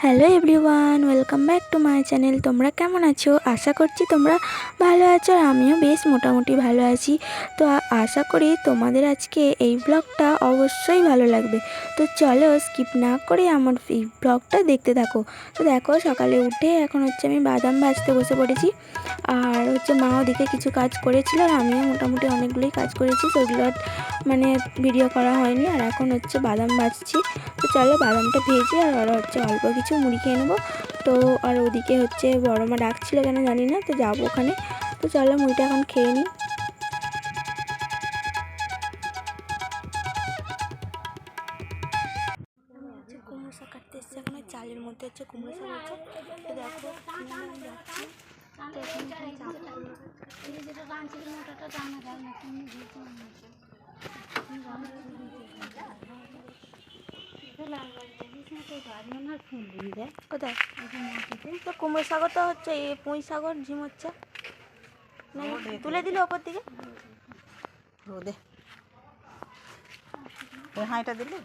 Hello everyone, welcome back to my channel. তোমরা কেমন আছো? আশা করছি তোমরা ভালো আছো, আর আমিও বেশ মোটামুটি ভালো আছি। তো আশা করি তোমাদের আজকে এই ব্লগটা অবশ্যই ভালো লাগবে। তো চলো স্কিপ না করে আমার এই ব্লগটা দেখতে থাকো। তো দেখো, সকালে উঠে এখন আমি বাদাম ভাজতে বসে পড়েছি। আর মা ওদিকে কিছু কাজ করেছিল, আর আমিও মোটামুটি অনেকগুলোই কাজ করেছি, সেগুলো মানে ভিডিও করা হয়নি। আর এখন বাদাম ভাজছি। তো চলো বাদামটা ভেজে আর অল্প কিছু মুড়ি খেয়ে নেবো। তো আর ওদিকে বড় মা ডাকছিল কেন জানি না, তো যাবো ওখানে। তো চলো মুড়িটা এখন খেয়ে নিই। কুমড়ো শাক কাটতে এসছে, এখন ওই চালের মধ্যে কুমড়ো শাক হচ্ছে। তো দেখো যাচ্ছি। কোথায় তো কুমড়ো শাকও তো এই পুঁই শাকর ঝিম হচ্ছে না, তুলে দিলে ওপর দিকে রোদে হাঁটা দিলে।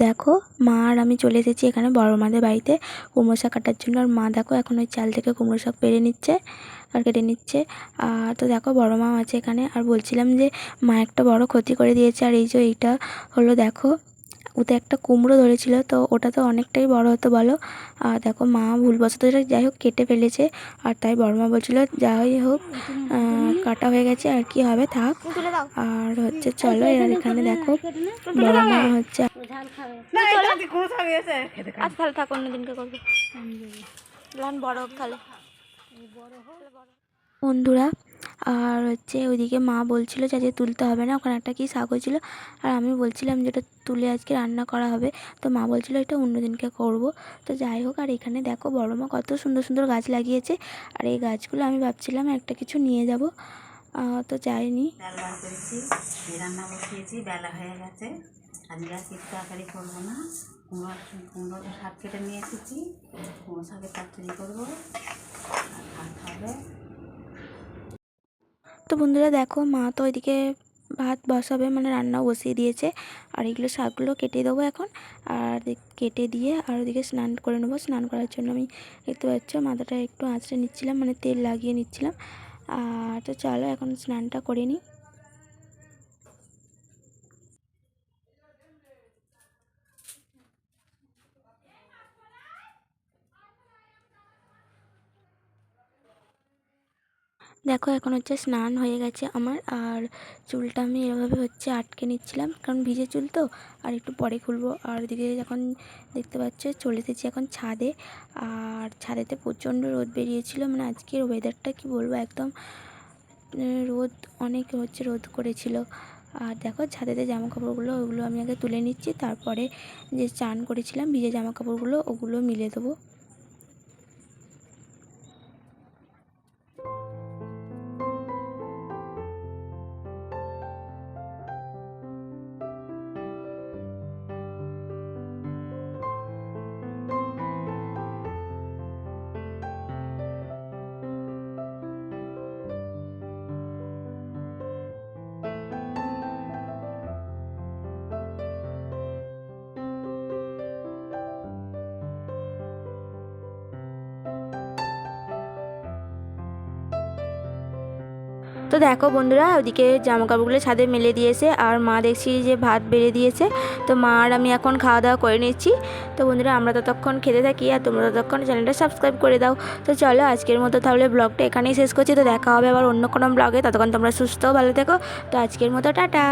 দেখো, মা আর আমি চলে এসেছি এখানে বড় মাদের বাড়িতে কুমড়ো শাক কাটার জন্য। আর মা দেখো এখন ওই চাল থেকে কুমড়ো শাক পেরে নিচ্ছে আর কেটে নিচ্ছে। আর তো দেখো বড় মাও আছে এখানে। আর বলছিলাম যে মা একটা বড় ক্ষতি করে দিয়েছে। আর এইটা হলো, দেখো ওতে একটা কুমড়ো ধরেছিল, তো ওটা তো অনেকটাই বড় হতো বলো। আর দেখো মা ভুলবশত যাই হোক কেটে ফেলেছে। আর তাই বড় মা বলছিল যাই হোক কাটা হয়ে গেছে, আর কি হবে থাক। আর চলো এর এখানে দেখো বড় মা আজ তাহলে থাক, অন্যদিনকে করবো। বড় হোক তাহলে বন্ধুরা। আর ওইদিকে মা বলছিল যে আজকে তুলতে হবে না, ওখানে একটা কি শাক হয়েছিল। আর আমি বলছিলাম যেটা তুলে আজকে রান্না করা হবে। তো মা বলছিল এটা অন্যদিনকে করব। তো যাই হোক, আর এখানে দেখো বড় মা কত সুন্দর সুন্দর গাছ লাগিয়েছে। আর এই গাছগুলো আমি ভাবছিলাম একটা কিছু নিয়ে যাব, তো যাইনি। রান্না বসিয়েছি, বেলা হয়ে গেছে। আজকে আর শীত তরকারি করবো না, কুমড়ো শাক কেটে নিয়ে এসেছি। কুমড়ো শাকের তরকারি করবো আর ভাত হবে। তো বন্ধুরা দেখো, মা তো ওইদিকে ভাত বসাবে, মানে রান্নাও বসিয়ে দিয়েছে। আর এগুলো শাকগুলো কেটে দেবো এখন। আর কেটে দিয়ে আর ওদিকে স্নান করে নেবো। স্নান করার জন্য আমি দেখতে পাচ্ছ মাথাটা একটু আঁচড়ে নিচ্ছিলাম, মানে তেল লাগিয়ে নিচ্ছিলাম। আর তো চলো এখন স্নানটা করে নিই। দেখো এখন স্নান হয়ে গেছে আমার। আর চুলটা আমি এভাবে আটকে নিচ্ছিলাম, কারণ ভিজে চুল তো। আর একটু পরে খুলবো। আর এদিকে এখন দেখতে পাচ্ছ চলে এসেছি এখন ছাদে। আর ছাদেতে প্রচণ্ড রোদ বেরিয়েছিল, মানে আজকের ওয়েদারটা কি বলবো, একদম রোদ অনেক রোদ করেছিল। আর দেখো ছাদেতে জামা কাপড়গুলো ওগুলো আমি আগে তুলে নিচ্ছি, তারপরে যে চান করেছিলাম ভিজে জামা কাপড়গুলো ওগুলো মিলে দেবো। তো দেখো বন্ধুরা, ওদিকে জামা কাপড়গুলো ছাদে মেলে দিয়েছে। আর মা দেখছি যে ভাত বেড়ে দিয়েছে। তো মা আর আমি এখন খাওয়া দাওয়া করে নিচ্ছি। তো বন্ধুরা আমরা ততক্ষণ খেতে থাকি, আর তোমরা ততক্ষণ চ্যানেলটা সাবস্ক্রাইব করে দাও। তো চলো আজকের মতো তাহলে ব্লগটা এখানেই শেষ করছি। তো দেখা হবে আবার অন্য কোনো ব্লগে, ততক্ষণ তোমরা সুস্থ ভালো থেকো। তো আজকের মতো টাটা।